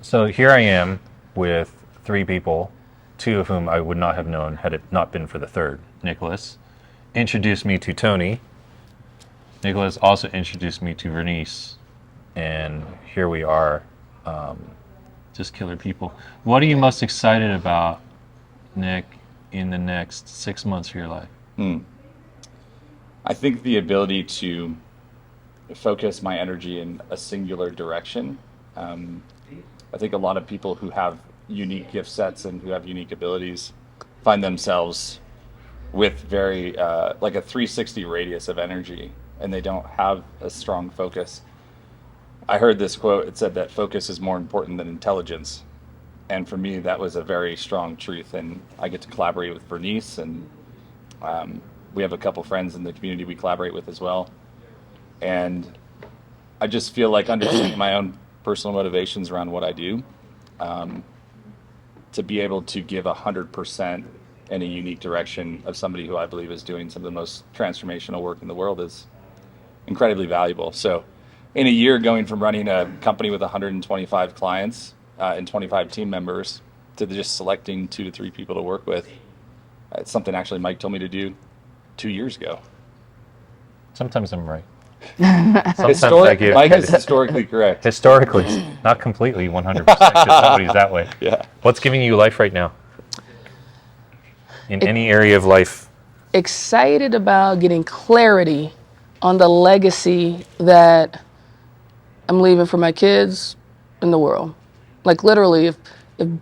So here I am with three people, two of whom I would not have known had it not been for the third. Nicholas introduced me to Tony. Nicholas also introduced me to Vernice. And here we are, just killer people. What are you most excited about, Nick, in the next 6 months of your life? I think the ability to focus my energy in a singular direction. I think a lot of people who have unique gift sets and who have unique abilities find themselves with very like a 360 radius of energy, and they don't have a strong focus. I heard this quote. It said that focus is more important than intelligence, and for me that was a very strong truth. And I get to collaborate with Vernice, and we have a couple friends in the community we collaborate with as well. And I just feel like understanding my own personal motivations around what I do, to be able to give 100% in a unique direction of somebody who I believe is doing some of the most transformational work in the world is incredibly valuable. So in a year, going from running a company with 125 clients and 25 team members to just selecting 2 to 3 people to work with, it's something actually Mike told me to do 2 years ago. Sometimes I'm right. Mike is historically correct. Historically, not completely 100%, because nobody's that way. Yeah. What's giving you life right now? In any area of life? Excited about getting clarity on the legacy that I'm leaving for my kids and the world. Like literally, if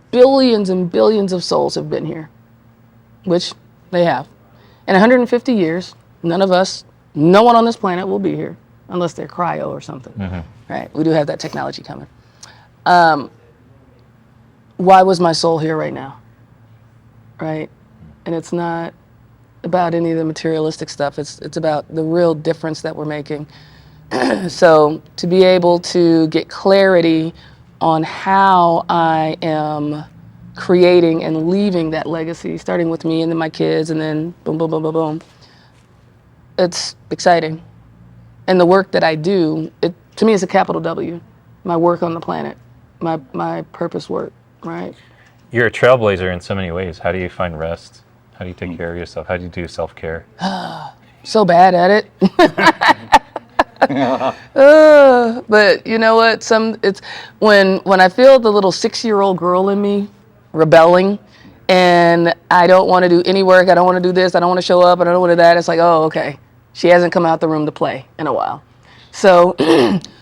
billions and billions of souls have been here, which they have, in 150 years, no one on this planet will be here unless they're cryo or something. Mm-hmm. Right? We do have that technology coming. Why was my soul here right now? Right? And it's not about any of the materialistic stuff. It's about the real difference that we're making. So to be able to get clarity on how I am creating and leaving that legacy, starting with me and then my kids, and then boom, boom, boom, boom, boom. It's exciting. And the work that I do, to me, it's a capital W. My work on the planet, my purpose work, right? You're a trailblazer in so many ways. How do you find rest? How do you take care of yourself? How do you do self-care? So bad at it. But you know what? It's when I feel the little 6-year-old girl in me rebelling, and I don't want to do any work. I don't want to do this. I don't want to show up. I don't want to do that. It's like, oh, okay. She hasn't come out the room to play in a while. So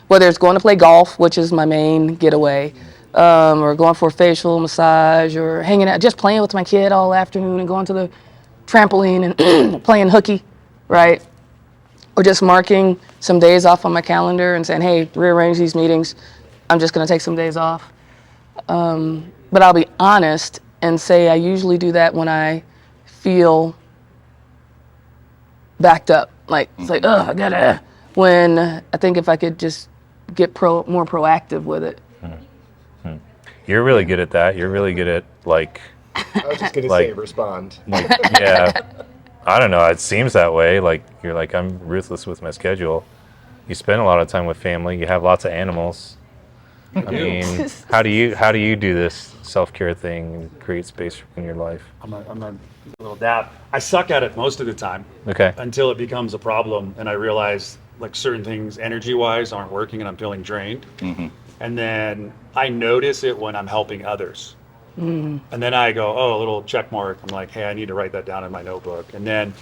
whether it's going to play golf, which is my main getaway, or going for a facial massage, or hanging out, just playing with my kid all afternoon and going to the trampoline and playing hooky, right? Or just marking some days off on my calendar and saying, hey, rearrange these meetings. I'm just going to take some days off. But I'll be honest and say I usually do that when I feel backed up. Like, it's like, I gotta. When I think if I could just get more proactive with it. Mm-hmm. You're really good at that. You're really good at, like... I was just going to say, respond. Like, yeah. I don't know. It seems that way. Like, you're like, I'm ruthless with my schedule. You spend a lot of time with family. You have lots of animals. I mean, how do you do this self-care thing and create space in your life? I'm a little dab. I suck at it most of the time. Okay. Until it becomes a problem and I realize like certain things energy-wise aren't working and I'm feeling drained. Mm-hmm. And then I notice it when I'm helping others. Mm. And then I go, a little check mark. I'm like, hey, I need to write that down in my notebook. And then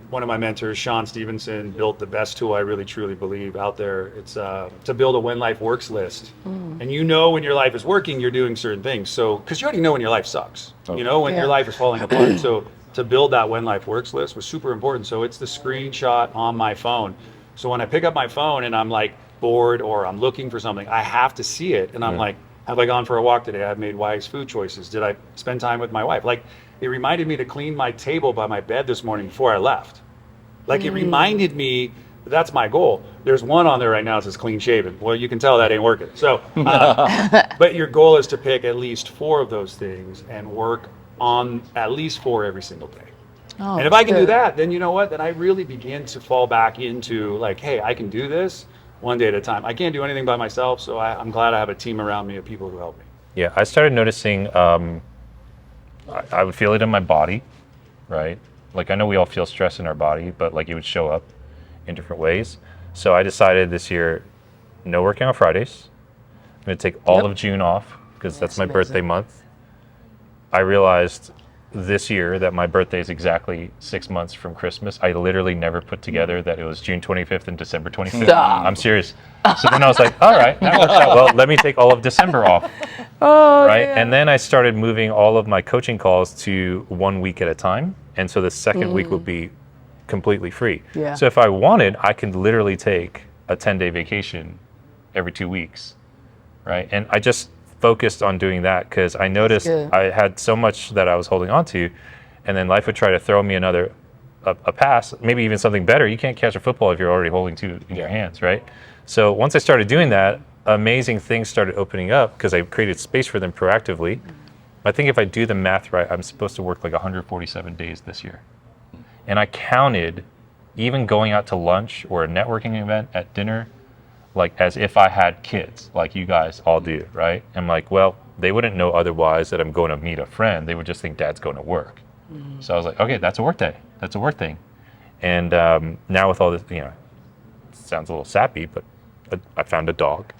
one of my mentors, Sean Stevenson, built the best tool I really truly believe out there. It's to build a when life works list. Mm. And you know when your life is working, you're doing certain things. So, because you already know when your life sucks. Oh. You know when your life is falling apart. So to build that when life works list was super important. So it's the screenshot on my phone. So when I pick up my phone and I'm like bored or I'm looking for something, I have to see it. And I'm like, have I gone for a walk today? I've made wise food choices. Did I spend time with my wife? Like, it reminded me to clean my table by my bed this morning before I left. Like, it reminded me that's my goal. There's one on there right now that says clean shaven. Well, you can tell that ain't working. So, but your goal is to pick at least 4 of those things and work on at least 4 every single day. Oh, and if I can do that, then you know what? Then I really begin to fall back into like, hey, I can do this. one day at a time. I can't do anything by myself, so I'm glad I have a team around me of people who help me. Yeah, I started noticing I would feel it in my body, right? Like I know we all feel stress in our body, but like it would show up in different ways. So I decided this year, no working on Fridays. I'm going to take all of June off because that's my birthday month. I realized this year that my birthday is exactly 6 months from Christmas. I literally never put together that it was June 25th and December 25th. Stop. I'm serious. So then I was like, all right, that works out well. Let me take all of December off. Oh, Right. yeah. And then I started moving all of my coaching calls to 1 week at a time. And so the second week will be completely free. Yeah. So if I wanted, I could literally take a 10-day vacation every 2 weeks. Right. And I just focused on doing that because I noticed I had so much that I was holding on to, and then life would try to throw me a pass, maybe even something better. You can't catch a football if you're already holding two in your hands, right? So once I started doing that, amazing things started opening up because I created space for them proactively. I think if I do the math right, I'm supposed to work like 147 days this year. And I counted even going out to lunch or a networking event at dinner like as if I had kids, like you guys all do, right? I'm like, well, they wouldn't know otherwise that I'm going to meet a friend. They would just think Dad's going to work. So I was like, okay, that's a work day. That's a work thing. And now with all this, it sounds a little sappy, but I found a dog,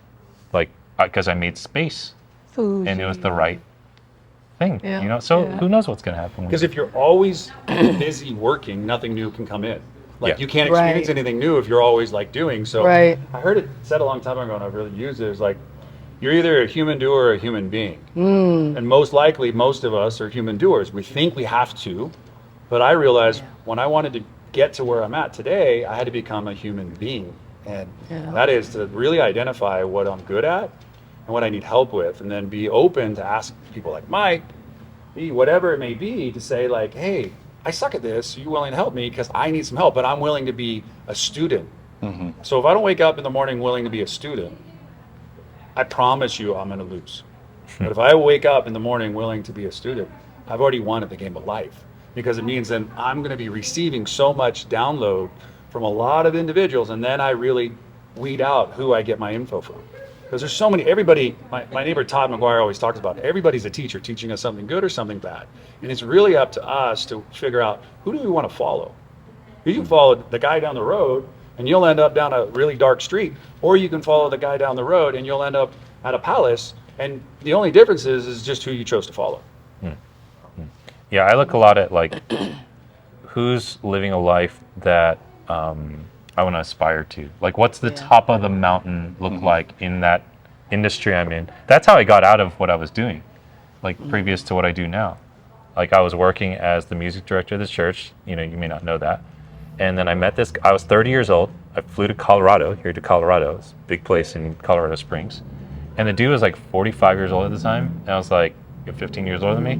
like, because I made space, and it was the right thing, So who knows what's going to happen? Because if you're always busy working, nothing new can come in. Like you can't experience anything new if you're always like doing. So I heard it said a long time ago, and I've really used it. It's like you're either a human doer or a human being. And most likely, most of us are human doers. We think we have to, but I realized when I wanted to get to where I'm at today, I had to become a human being. And that is to really identify what I'm good at and what I need help with, and then be open to ask people like Mike, whatever it may be, to say like, hey, I suck at this. Are you willing to help me? Because I need some help, but I'm willing to be a student. So if I don't wake up in the morning willing to be a student, I promise you I'm going to lose. But if I wake up in the morning willing to be a student, I've already won at the game of life, because it means then I'm going to be receiving so much download from a lot of individuals, and then I really weed out who I get my info from. Because there's so many, everybody, my neighbor Todd McGuire always talks about it. Everybody's a teacher teaching us something good or something bad. And it's really up to us to figure out, who do we want to follow? You can follow the guy down the road and you'll end up down a really dark street, or you can follow the guy down the road and you'll end up at a palace, and the only difference is just who you chose to follow. Yeah, I look a lot at like who's living a life that I want to aspire to. Like, what's the top of the mountain look like in that industry I'm in? That's how I got out of what I was doing, like previous to what I do now. Like, I was working as the music director of this church. You may not know that. And then I met this. I was 30 years old. I flew to Colorado, here to Colorado. It's a big place in Colorado Springs. And the dude was like 45 years old at the time. And I was like, you're 15 years older than me.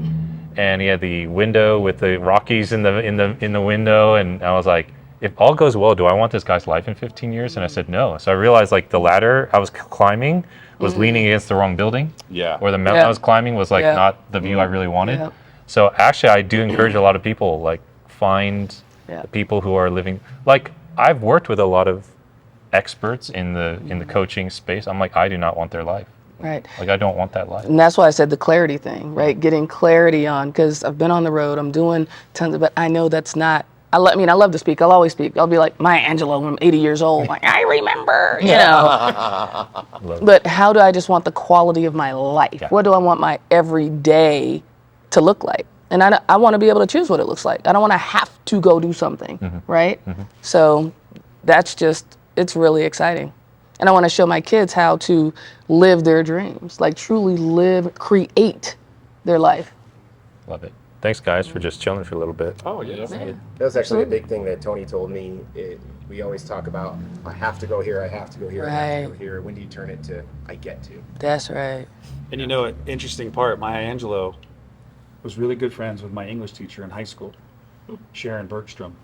And he had the window with the Rockies in the window. And I was like, if all goes well, do I want this guy's life in 15 years? And I said no. So I realized like the ladder I was climbing was leaning against the wrong building. Yeah. Or the mountain I was climbing was like not the view I really wanted. Yeah. So actually, I do encourage a lot of people, like, find the people who are living. Like, I've worked with a lot of experts in the coaching space. I'm like, I do not want their life. Right. Like, I don't want that life. And that's why I said the clarity thing, right? Getting clarity on, because I've been on the road, I'm doing tons of, but I know that's not. I love to speak. I'll always speak. I'll be like Maya Angelou when I'm 80 years old. Like, I remember, But how do I just want the quality of my life? Yeah. What do I want my everyday to look like? And I want to be able to choose what it looks like. I don't want to have to go do something, right? So that's it's really exciting. And I want to show my kids how to live their dreams, like truly create their life. Love it. Thanks, guys, for just chilling for a little bit. Oh, yeah. That was actually a big thing that Tony told me. We always talk about, I have to go here, I have to go here, I have to go here. When do you turn it to, I get to? That's right. And an interesting part, Maya Angelou was really good friends with my English teacher in high school, Sharon Bergstrom.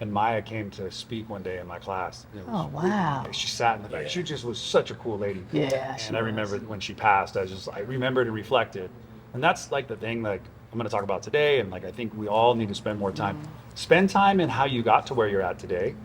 And Maya came to speak one day in my class. Wow. She sat in the back. She just was such a cool lady. Yeah. And I remember when she passed, I remembered and reflected. And that's like the thing, like, I'm going to talk about today, and like I think we all need to spend more time. Spend time in how you got to where you're at today,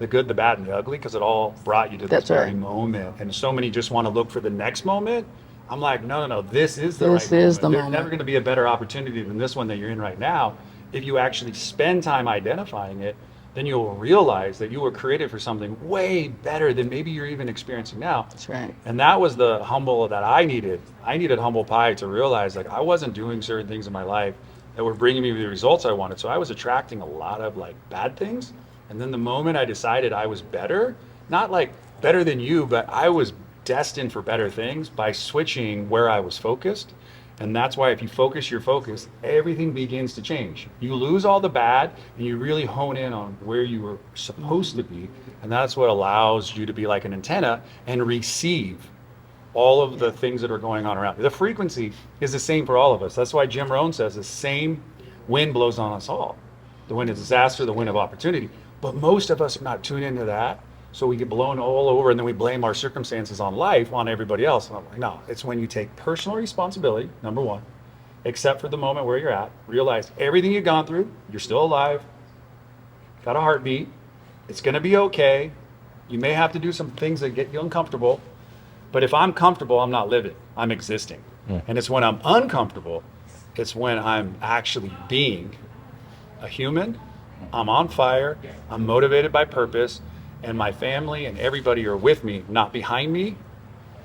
the good, the bad, and the ugly, because it all brought you to this That's very right. moment. And so many just want to look for the next moment. I'm like, no, this is the This right is moment. the There's moment. never going to be a better opportunity than this one that you're in right now. If you actually spend time identifying it, then you'll realize that you were created for something way better than maybe you're even experiencing now. That's right. And that was the humble that I needed. I needed humble pie to realize like I wasn't doing certain things in my life that were bringing me the results I wanted. So I was attracting a lot of like bad things. And then the moment I decided I was better, not like better than you, but I was destined for better things by switching where I was focused. And that's why if you focus your focus, everything begins to change. You lose all the bad and you really hone in on where you were supposed to be. And that's what allows you to be like an antenna and receive all of the things that are going on around you. The frequency is the same for all of us. That's why Jim Rohn says the same wind blows on us all. The wind of disaster, the wind of opportunity. But most of us are not tuned into that. So we get blown all over and then we blame our circumstances on life, on everybody else. And I'm like, no, it's when you take personal responsibility, number one, accept for the moment where you're at, realize everything you've gone through, you're still alive, got a heartbeat, it's gonna be okay. You may have to do some things that get you uncomfortable, but if I'm comfortable, I'm not living, I'm existing. And it's when I'm uncomfortable, it's when I'm actually being a human, I'm on fire, I'm motivated by purpose, and my family and everybody are with me, not behind me,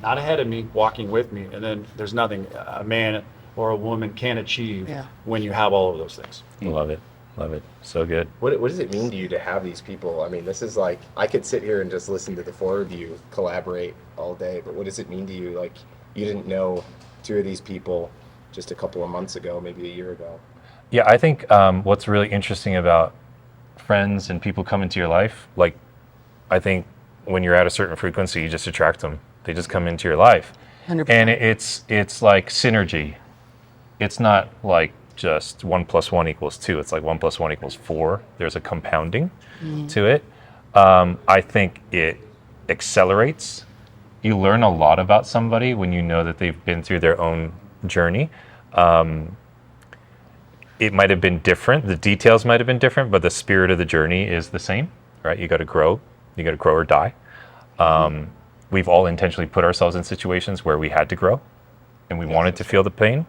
not ahead of me, walking with me. And then there's nothing a man or a woman can achieve when you have all of those things. Love it. Love it. So good. What does it mean to you to have these people? I mean, this is like, I could sit here and just listen to the four of you collaborate all day, but what does it mean to you? Like, you didn't know two of these people just a couple of months ago, maybe a year ago. Yeah, I think what's really interesting about friends and people come into your life, like, I think when you're at a certain frequency, you just attract them. They just come into your life. 100%. And it's like synergy. It's not like just 1 + 1 = 2. It's like 1 + 1 = 4. There's a compounding to it. I think it accelerates. You learn a lot about somebody when you know that they've been through their own journey. It might have been different. The details might have been different, but the spirit of the journey is the same, right? You got to grow. You got to grow or die. We've all intentionally put ourselves in situations where we had to grow and we wanted to feel the pain.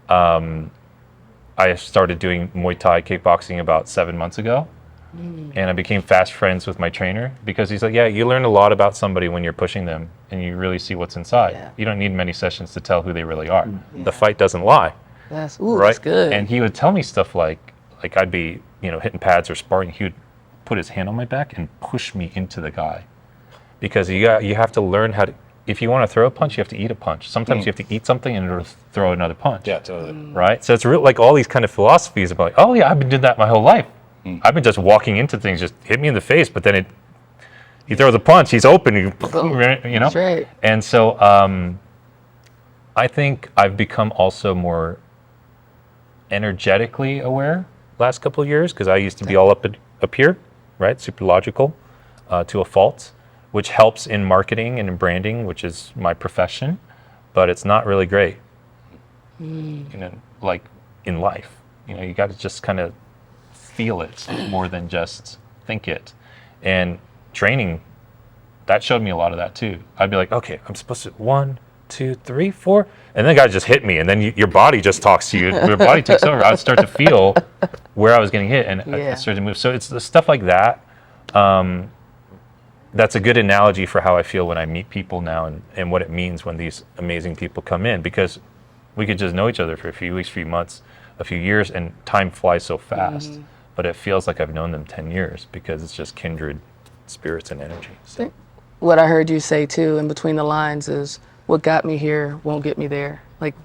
I started doing Muay Thai kickboxing about 7 months ago, and I became fast friends with my trainer because he's like, yeah, you learn a lot about somebody when you're pushing them and you really see what's inside. Yeah. You don't need many sessions to tell who they really are. The fight doesn't lie. That's good. And he would tell me stuff like I'd be, hitting pads or sparring. He would put his hand on my back and push me into the guy, because you have to learn how to. If you want to throw a punch, you have to eat a punch. Sometimes you have to eat something in order to throw another punch. Yeah, totally. Right. So it's real, like all these kind of philosophies about, oh yeah, I've been doing that my whole life. I've been just walking into things, just hit me in the face, but then he throws a punch, he's open, That's right. And so I think I've become also more energetically aware last couple of years, because I used to be all up here, right? Super logical to a fault, which helps in marketing and in branding, which is my profession, but it's not really great. Like in life, you got to just kind of feel it more than just think it. And training, that showed me a lot of that too. I'd be like, okay, I'm supposed to 1, 2, 3, 4, and then the guy just hit me, and then your body just talks to you. Your body takes over. I would start to feel where I was getting hit, and I started to move. So it's the stuff like that. That's a good analogy for how I feel when I meet people now, and what it means when these amazing people come in, because we could just know each other for a few weeks, few months, a few years, and time flies so fast. But it feels like I've known them 10 years because it's just kindred spirits and energy. So. What I heard you say too, in between the lines, is what got me here won't get me there. Like,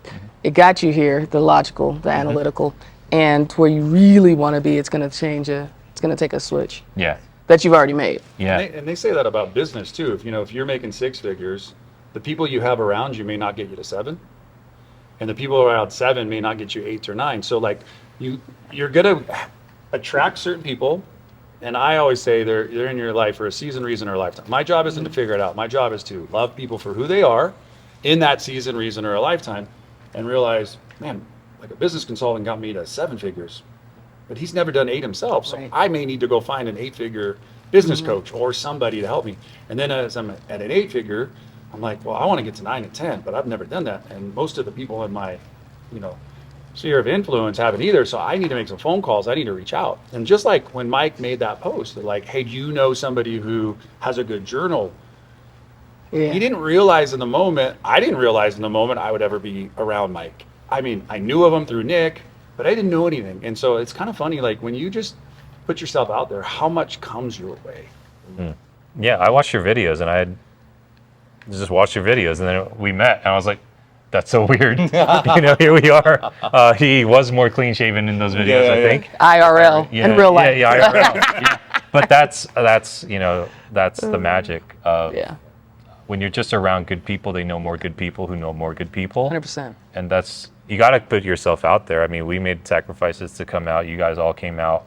it got you here, the logical, the analytical, and where you really want to be, it's going to change it's going to take a switch. Yeah. That you've already made. Yeah. And they say that about business too. If you're making 6 figures, the people you have around you may not get you to 7, and the people around 7 may not get you 8 or 9. So like you're gonna attract certain people, and I always say they're in your life for a season, reason, or a lifetime. My job isn't to figure it out. My job is to love people for who they are in that season, reason, or a lifetime, and realize, man, like a business consultant got me to 7 figures, but he's never done 8 himself. So Right. I may need to go find an 8-figure business coach or somebody to help me. And then as I'm at an 8-figure, I'm like, well, I want to get to 9 and 10, but I've never done that. And most of the people in my, sphere of influence haven't either. So I need to make some phone calls. I need to reach out. And just like when Mike made that post, they're like, hey, do you know somebody who has a good journal? Yeah. He didn't realize in the moment, I didn't realize in the moment I would ever be around Mike. I mean, I knew of him through Nick, but I didn't know anything. And so it's kind of funny, like when you just put yourself out there, how much comes your way. Yeah, I watched your videos, and I had just watched your videos, and then we met, and I was like, that's so weird. Here we are. He was more clean shaven in those videos, I think. IRL in real life. Yeah, IRL. Yeah. But that's the magic of when you're just around good people. They know more good people who know more good people. 100%. And you got to put yourself out there. I mean, we made sacrifices to come out. You guys all came out.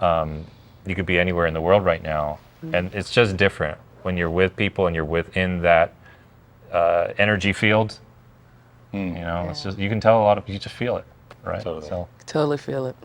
You could be anywhere in the world right now, and it's just different when you're with people and you're within that energy field. It's just, you can tell a lot of, you just feel it, right? Totally. So Totally feel it.